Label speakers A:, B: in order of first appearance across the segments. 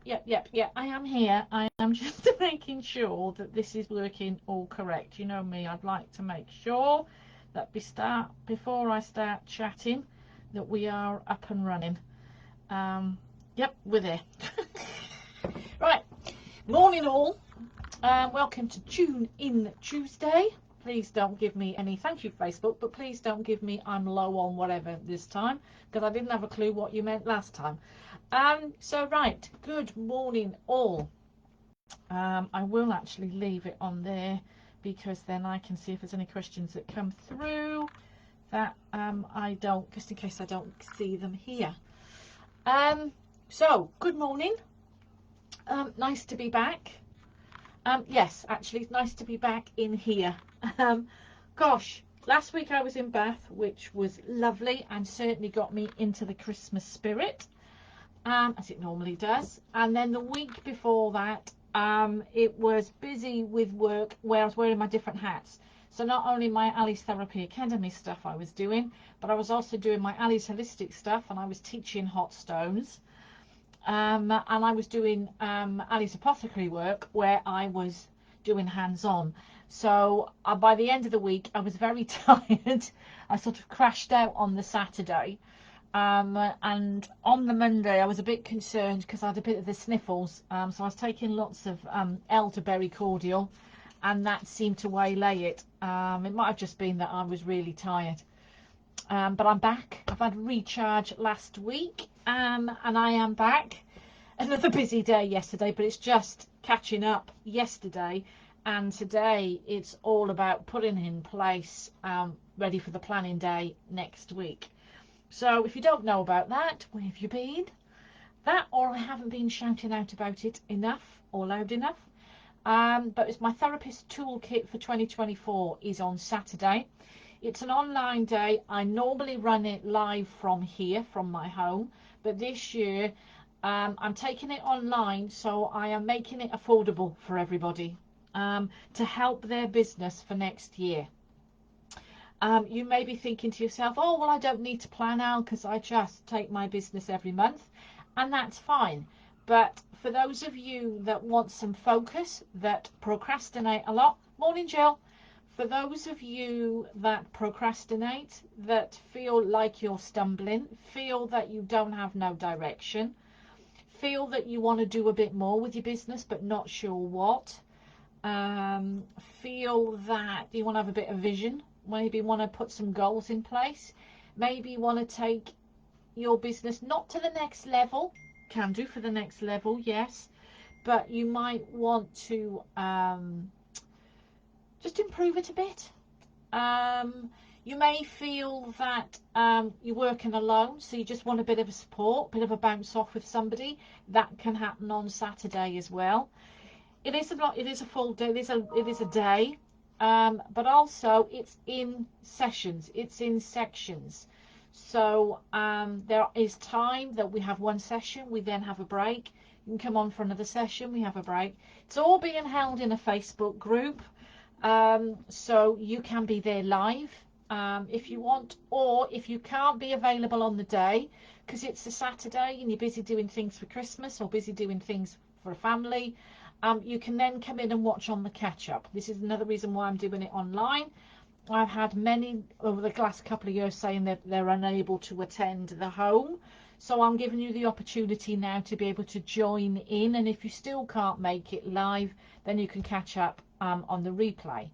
A: Yep. I am here. I am just making sure that this is working all correct. You know me, I'd like to make sure that before I start chatting that we are up and running. Yep, we're there. Right, morning all. Welcome to Tune In Tuesday. Please don't give me any, thank you Facebook, but please don't give me I'm low on whatever this time, because I didn't have a clue what you meant last time. So right, good morning all. I will actually leave it on there because then I can see if there's any questions that come through that I don't, just in case I don't see them here. So good morning. Nice to be back. Yes, actually, it's nice to be back in here. Gosh, last week I was in Bath, which was lovely and certainly got me into the Christmas spirit, as it normally does. And then the week before that, it was busy with work where I was wearing my different hats. So not only my Ali's Therapy Academy stuff I was doing, but I was also doing my Ali's Holistic stuff, and I was teaching hot stones. And I was doing Ali's Apothecary work where I was doing hands-on. So by the end of the week I was very tired. I sort of crashed out on the Saturday, and on the Monday I was a bit concerned because I had a bit of the sniffles, so I was taking lots of elderberry cordial, and that seemed to waylay it. It might have just been that I was really tired. But I'm back. I've had recharge last week, and I am back. Another busy day yesterday, but it's just catching up yesterday, and today it's all about putting in place, ready for the planning day next week. So if you don't know about that, where have you been? That, or I haven't been shouting out about it enough or loud enough. But it's my therapist toolkit for 2024 is on Saturday. It's an online day. I normally run it live from here, from my home, but this year I'm taking it online, so I am making it affordable for everybody, to help their business for next year. You may be thinking to yourself, oh, well, I don't need to plan out because I just take my business every month, and that's fine. But for those of you that want some focus, that procrastinate a lot, morning Jill. For those of you that procrastinate, that feel like you're stumbling, feel that you don't have no direction, feel that you want to do a bit more with your business but not sure what, feel that you want to have a bit of vision, maybe want to put some goals in place, maybe you want to take your business not to the next level, can do for the next level, yes, but you might want to just improve it a bit. You may feel that you're working alone, so you just want a bit of a support, bit of a bounce off with somebody. That can happen on Saturday as well. It is a full day. It is a day, but also it's in sessions. It's in sections. So there is time that we have one session. We then have a break. You can come on for another session. We have a break. It's all being held in a Facebook group. So you can be there live if you want, or if you can't be available on the day because it's a Saturday and you're busy doing things for Christmas or busy doing things for a family, you can then come in and watch on the catch-up. This is another reason why I'm doing it online. I've had many over the last couple of years saying that they're unable to attend the home, so I'm giving you the opportunity now to be able to join in, and if you still can't make it live, then you can catch up on the replay.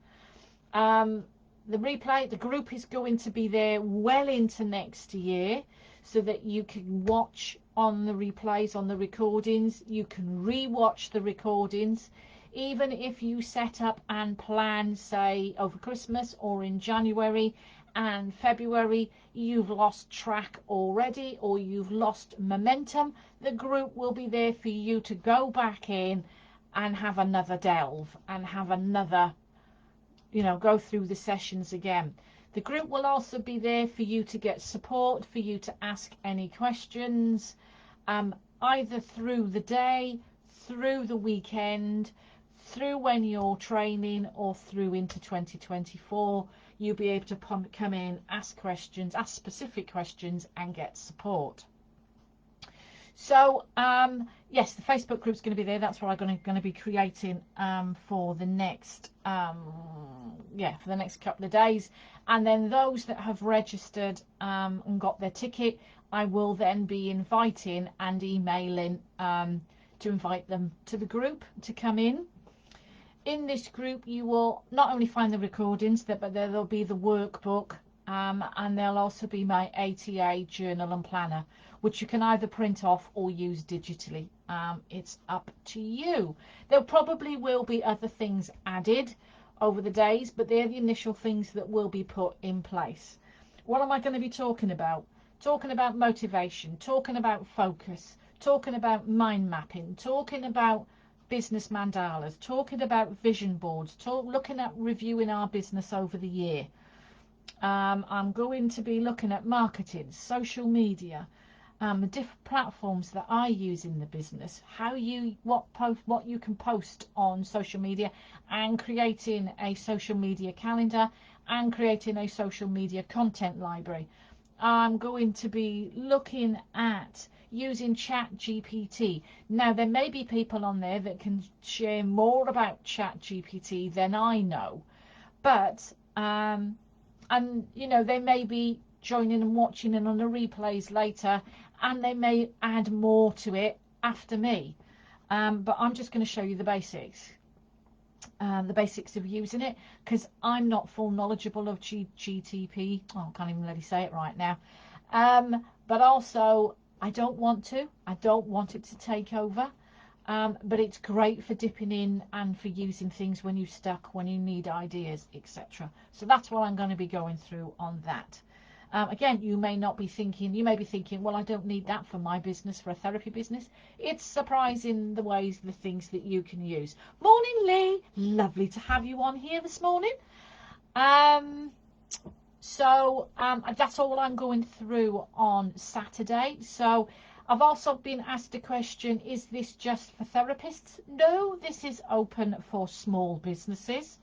A: The group is going to be there well into next year, so that you can watch on the replays, on the recordings. You can re-watch the recordings, even if you set up and plan, say over Christmas or in January and February, you've lost track already or you've lost momentum. The group will be there for you to go back in and have another delve and have another, go through the sessions again. The group will also be there for you to get support, for you to ask any questions, either through the day, through the weekend, through when you're training, or through into 2024. You'll be able to come in, ask questions, ask specific questions and get support. So yes, the Facebook group's going to be there. That's what I'm going to be creating for the next for the next couple of days. And then those that have registered and got their ticket, I will then be inviting and emailing to invite them to the group to come in. In this group, you will not only find the recordings, but there'll be the workbook, and there'll also be my ATA journal and planner, which you can either print off or use digitally. It's up to you. There probably will be other things added over the days, but they're the initial things that will be put in place. What am I going to be talking about? Talking about motivation, talking about focus, talking about mind mapping, talking about business mandalas, talking about vision boards, looking at reviewing our business over the year. I'm going to be looking at marketing, social media, the different platforms that I use in the business, what you can post on social media, and creating a social media calendar and creating a social media content library. I'm going to be looking at using ChatGPT. Now, there may be people on there that can share more about ChatGPT than I know, but and you know, they may be joining and watching in on the replays later, and they may add more to it after me. But I'm just going to show you the basics. The basics of using it, because I'm not full knowledgeable of GTP. Oh, I can't even really say it right now. But also, I don't want it to take over. But it's great for dipping in and for using things when you're stuck, when you need ideas, etc. So that's what I'm going to be going through on that. Again, you may be thinking, well, I don't need that for my business, for a therapy business. It's surprising the things that you can use. Morning, Lee. Lovely to have you on here this morning. So that's all I'm going through on Saturday. So I've also been asked a question, is this just for therapists? No, this is open for small businesses.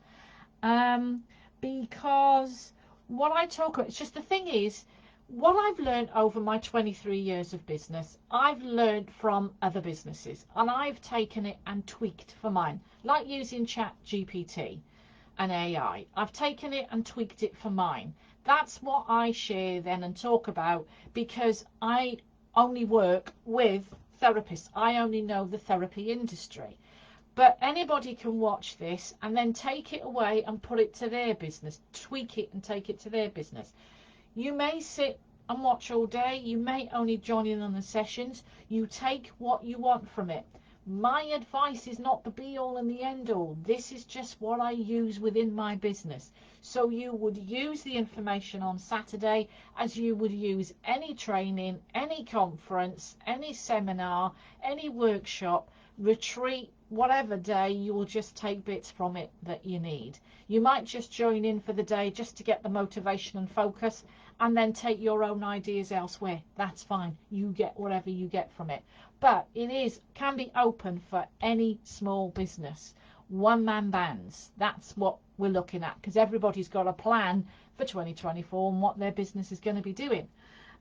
A: Because what I talk about, it's just the thing is, what I've learned over my 23 years of business, I've learned from other businesses, and I've taken it and tweaked for mine, like using ChatGPT and AI. I've taken it and tweaked it for mine. That's what I share then and talk about, because I only work with therapists. I only know the therapy industry. But anybody can watch this and then take it away and put it to their business, tweak it and take it to their business. You may sit and watch all day. You may only join in on the sessions. You take what you want from it. My advice is not the be all and the end all. This is just what I use within my business. So you would use the information on Saturday as you would use any training, any conference, any seminar, any workshop, retreat, whatever day. You will just take bits from it that you need. You might just join in for the day just to get the motivation and focus, and then take your own ideas elsewhere. That's fine. You get whatever you get from it. But it can be open for any small business. One-man bands. That's what we're looking at, because everybody's got a plan for 2024 and what their business is going to be doing.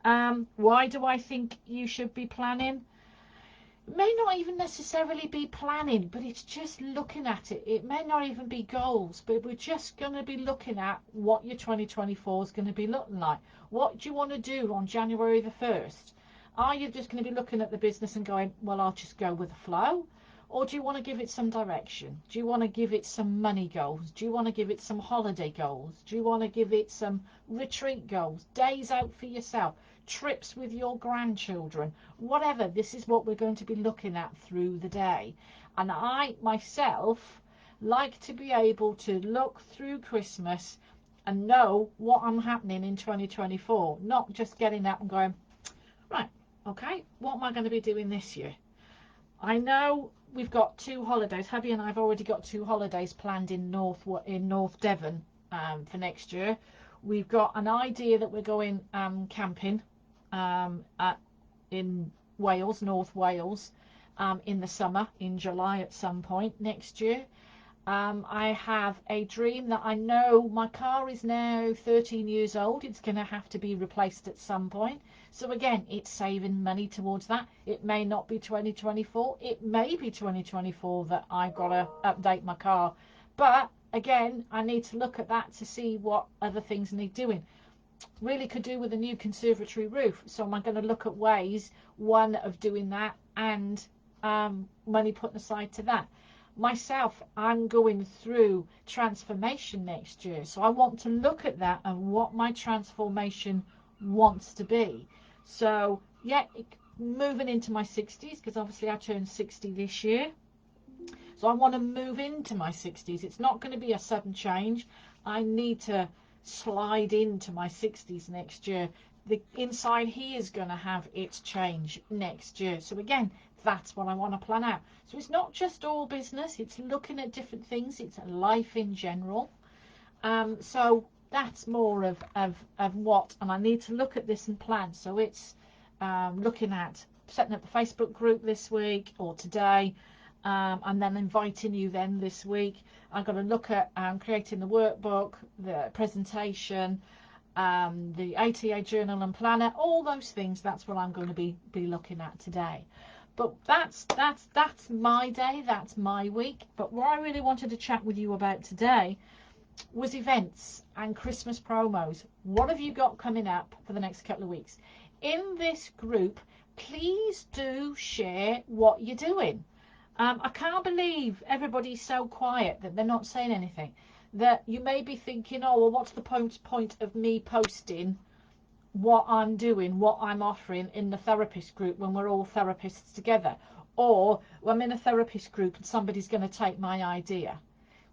A: Why do I think you should be planning? It may not even necessarily be planning, but it's just looking at it. It may not even be goals, but we're just going to be looking at what your 2024 is going to be looking like. What do you want to do on January the 1st? Are you just going to be looking at the business and going, well, I'll just go with the flow? Or do you want to give it some direction? Do you want to give it some money goals? Do you want to give it some holiday goals? Do you want to give it some retreat goals? Days out for yourself? Trips with your grandchildren? Whatever. This is what we're going to be looking at through the day. And I, myself, like to be able to look through Christmas and know what I'm happening in 2024. Not just getting up and going, right, okay, what am I going to be doing this year? I know we've got 2 holidays. Hubby and I have already got 2 holidays planned in North Devon for next year. We've got an idea that we're going camping in Wales, North Wales, in the summer, in July at some point next year. I have a dream that I know my car is now 13 years old. It's going to have to be replaced at some point. So again, it's saving money towards that. It may not be 2024. It may be 2024 that I've got to update my car. But again, I need to look at that to see what other things need doing. Really could do with a new conservatory roof. So am I going to look at ways, one, of doing that, and money put aside to that. Myself, I'm going through transformation next year, so I want to look at that and what my transformation wants to be. So yeah, moving into my 60s, because obviously I turned 60 this year, so I want to move into my 60s. It's not going to be a sudden change. I need to slide into my 60s next year. The inside here is going to have its change next year. So again, that's what I want to plan out. So it's not just all business, it's looking at different things, it's life in general. So that's more of what, and I need to look at this and plan. So it's looking at setting up the Facebook group this week or today, and then inviting you then this week. I've got to look at creating the workbook, the presentation, the ATA journal and planner, all those things. That's what I'm going to be looking at today. But that's my day, that's my week. But what I really wanted to chat with you about today was events and Christmas promos. What have you got coming up for the next couple of weeks? In this group, please do share what you're doing. I can't believe everybody's so quiet that they're not saying anything. That you may be thinking, oh, well, what's the point of me posting what I'm doing, what I'm offering in the therapist group when we're all therapists together? Or I'm in a therapist group and somebody's going to take my idea.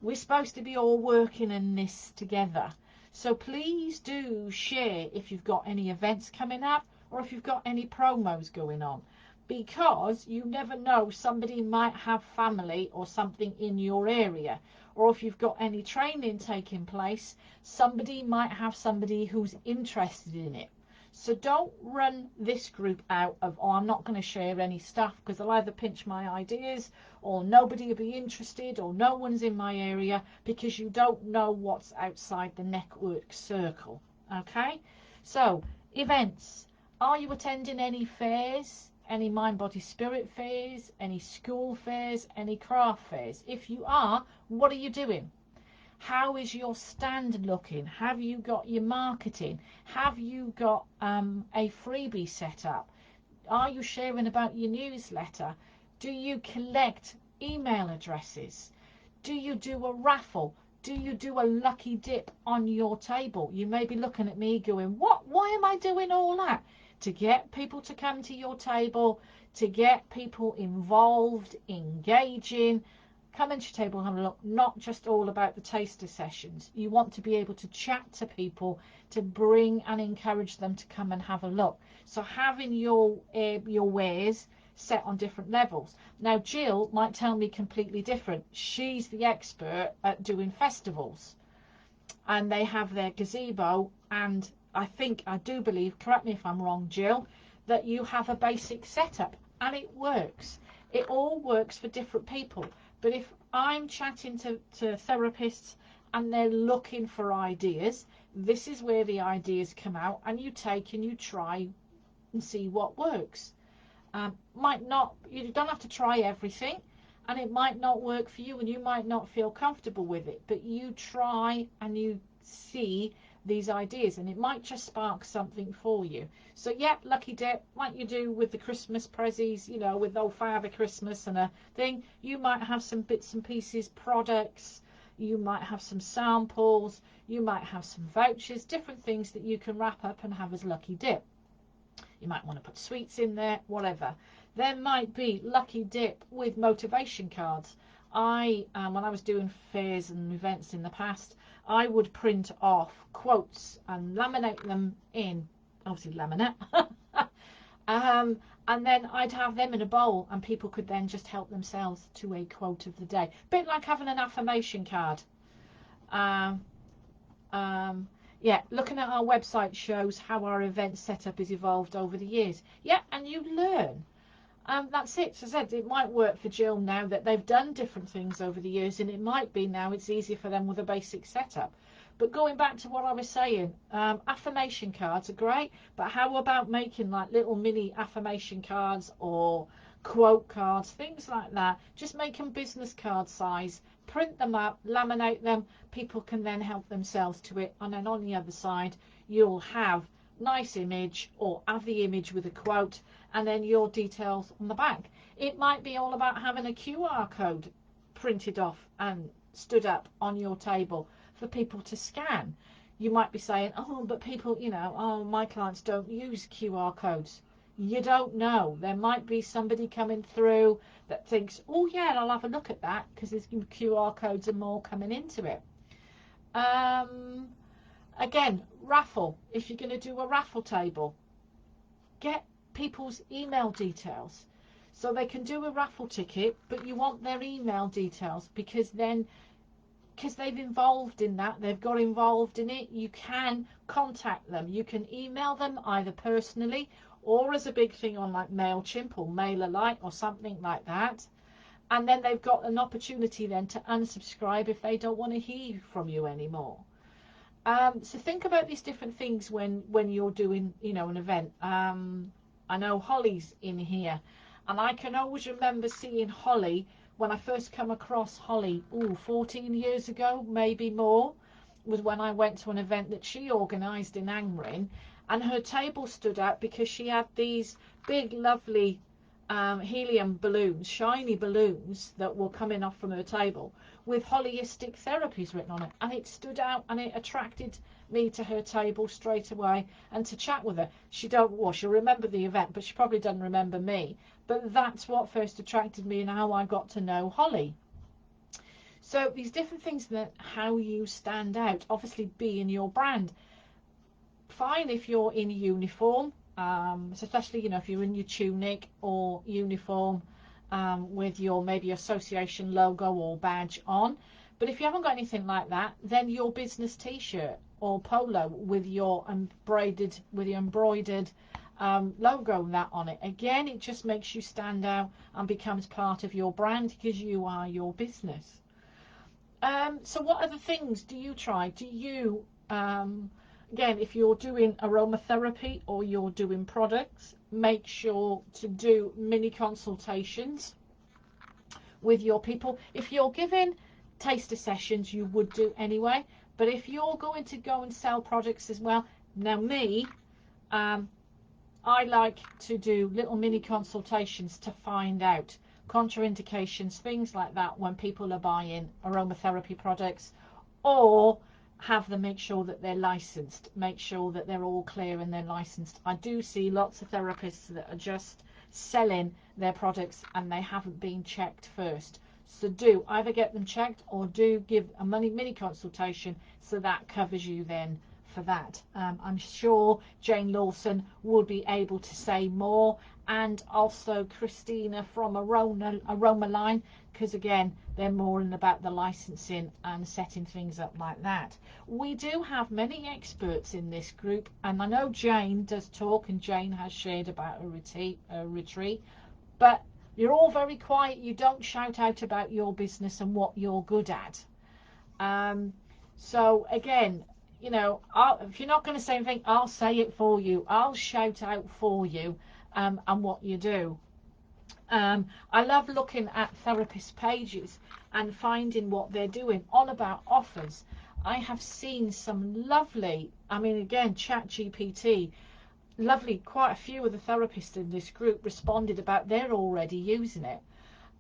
A: We're supposed to be all working in this together. So please do share if you've got any events coming up or if you've got any promos going on. Because you never know, somebody might have family or something in your area. Or if you've got any training taking place, somebody might have somebody who's interested in it. So don't run this group out of, oh, I'm not going to share any stuff because I'll either pinch my ideas or nobody will be interested or no one's in my area, because you don't know what's outside the network circle. Okay? So, events. Are you attending any fairs? Any mind, body, spirit fairs? Any school fairs? Any craft fairs? If you are, what are you doing? How is your stand looking? Have you got your marketing? Have you got a freebie set up? Are you sharing about your newsletter? Do you collect email addresses? Do you do a raffle? Do you do a lucky dip on your table? You may be looking at me going, what? Why am I doing all that? To get people to come to your table, to get people involved, engaging. Come into your table and have a look. Not just all about the taster sessions. You want to be able to chat to people, to bring and encourage them to come and have a look. So having your wares set on different levels. Now Jill might tell me completely different. She's the expert at doing festivals, and they have their gazebo, and I do believe, correct me if I'm wrong, Jill, that you have a basic setup, and it works. It all works for different people. But if I'm chatting to therapists and they're looking for ideas, this is where the ideas come out, and you take and you try and see what works. You don't have to try everything, and it might not work for you, and you might not feel comfortable with it, but you try and you see these ideas, and it might just spark something for you. So yeah, lucky dip, like you do with the Christmas prezzies, you know, with old Father Christmas and a thing. You might have some bits and pieces, products, you might have some samples, you might have some vouchers, different things that you can wrap up and have as lucky dip. You might want to put sweets in there, whatever. There might be lucky dip with motivation cards. When I was doing fairs and events in the past, I would print off quotes and laminate them in, obviously laminate, and then I'd have them in a bowl, and people could then just help themselves to a quote of the day. Bit like having an affirmation card. Yeah, looking at our website shows how our event setup has evolved over the years. Yeah, and you learn. That's it. As I said, it might work for Jill now that they've done different things over the years, and it might be now it's easier for them with a basic setup. But going back to what I was saying, affirmation cards are great, but how about making like little mini affirmation cards or quote cards, things like that? Just make them business card size, print them up, laminate them. People can then help themselves to it, and then on the other side you'll have nice image, or have the image with a quote, and then your details on the back. It might be all about having a QR code printed off and stood up on your table for people to scan. You might be saying, oh, but people, you know, oh, my clients don't use QR codes. You don't know. There might be somebody coming through that thinks, oh yeah, I'll have a look at that because there's QR codes and more coming into it. Again, raffle. If you're going to do a raffle table, get people's email details so they can do a raffle ticket, but you want their email details because they've involved in that, they've got involved in it, you can contact them. You can email them either personally or as a big thing on like MailChimp or MailerLite or something like that. And then they've got an opportunity then to unsubscribe if they don't want to hear from you anymore. So think about these different things when you're doing, you know, an event. I know Holly's in here, and I can always remember seeing Holly when I first come across Holly, 14 years ago, maybe more, was when I went to an event that she organised in Angmering, and her table stood out because she had these big, lovely helium balloons, shiny balloons that were coming off from her table with holistic therapies written on it, and it stood out and it attracted me to her table straight away and to chat with her. She'll remember the event, but she probably doesn't remember me. But that's what first attracted me and how I got to know Holly. So these different things, that how you stand out, obviously be in your brand. Fine if you're in uniform, especially, you know, if you're in your tunic or uniform, with your maybe association logo or badge on. But if you haven't got anything like that, then your business t-shirt or polo with your embroidered logo and that on it. Again, it just makes you stand out and becomes part of your brand because you are your business. So what other things do you try? Do you again, if you're doing aromatherapy or you're doing products, make sure to do mini consultations with your people. If you're giving taster sessions, you would do anyway, but if you're going to go and sell products as well, now me, I like to do little mini consultations to find out contraindications, things like that, when people are buying aromatherapy products, or have them make sure that they're licensed, make sure that they're all clear and they're licensed. I do see lots of therapists that are just selling their products and they haven't been checked first. So do either get them checked or do give a mini consultation, so that covers you then for that. I'm sure Jane Lawson will be able to say more, and also Christina from Aroma Line, because again, they're more in about the licensing and setting things up like that. We do have many experts in this group, and I know Jane does talk, and Jane has shared about a retreat, but you're all very quiet. You don't shout out about your business and what you're good at. So again, you know, if you're not going to say anything, I'll say it for you. I'll shout out for you, and what you do. I love looking at therapist pages and finding what they're doing all about offers. I have seen some lovely, I mean, again, ChatGPT, lovely, quite a few of the therapists in this group responded about they're already using it.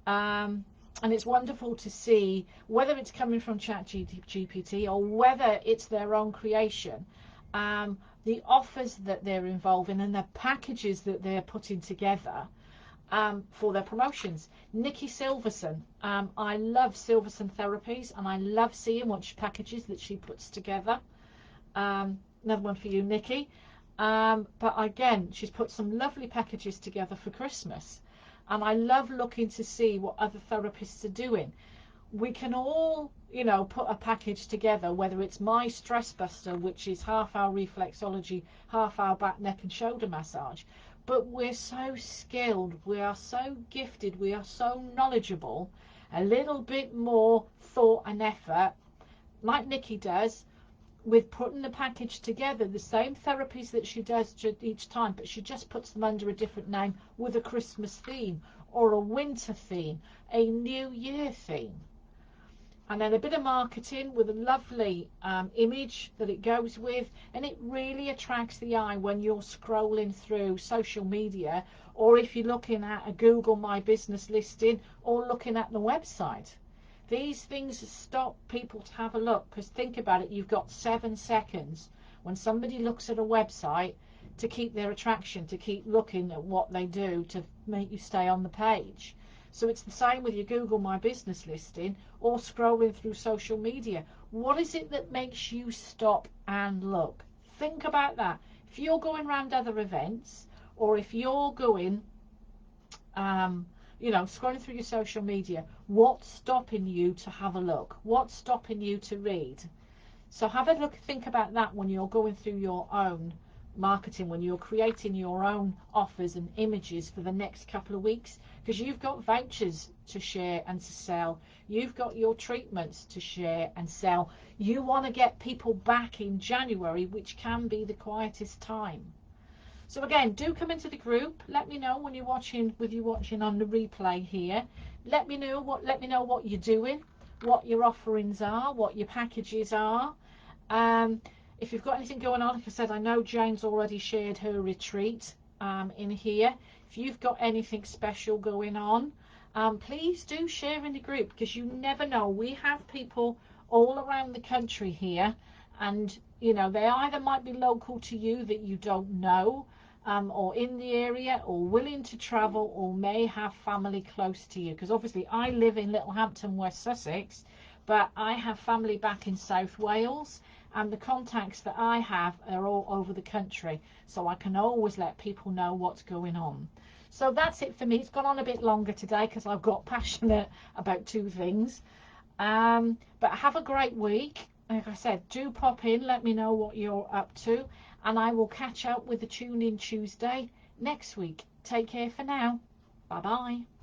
A: And it's wonderful to see whether it's coming from ChatGPT or whether it's their own creation, the offers that they're involved in and the packages that they're putting together for their promotions. Nikki Silverson, I love Silverson Therapies, and I love seeing what packages that she puts together. Another one for you, Nikki. But again, she's put some lovely packages together for Christmas, and I love looking to see what other therapists are doing. We can all, you know, put a package together, whether it's my Stress Buster, which is half-hour reflexology, half-hour back, neck and shoulder massage. but we're so skilled, we are so gifted, we are so knowledgeable. A little bit more thought and effort, like Nikki does, with putting the package together, the same therapies that she does each time, but she just puts them under a different name with a Christmas theme or a winter theme, a New Year theme. And then a bit of marketing with a lovely image that it goes with, and it really attracts the eye when you're scrolling through social media, or if you're looking at a Google My Business listing or looking at the website. These things stop people to have a look, because think about it, you've got 7 seconds when somebody looks at a website to keep their attraction, to keep looking at what they do, to make you stay on the page. So it's the same with your Google My Business listing or scrolling through social media. What is it that makes you stop and look? Think about that. If you're going around other events, or if you're going scrolling through your social media, what's stopping you to have a look? What's stopping you to read? So have a look, think about that when you're going through your own marketing, when you're creating your own offers and images for the next couple of weeks, because you've got vouchers to share and to sell. You've got your treatments to share and sell. You want to get people back in January, which can be the quietest time. So again, do come into the group. Let me know when you're watching, on the replay here. Let me know what you're doing, what your offerings are, what your packages are. If you've got anything going on, like I said, I know Jane's already shared her retreat in here. If you've got anything special going on, please do share in the group, because you never know. We have people all around the country here, and they either might be local to you that you don't know, or in the area, or willing to travel, or may have family close to you. Because obviously I live in Littlehampton, West Sussex, but I have family back in South Wales, and the contacts that I have are all over the country, so I can always let people know what's going on. So that's it for me. It's gone on a bit longer today because I've got passionate about 2 things. But have a great week. Like I said, do pop in, let me know what you're up to, and I will catch up with the Tune In Tuesday next week. Take care for now. Bye bye.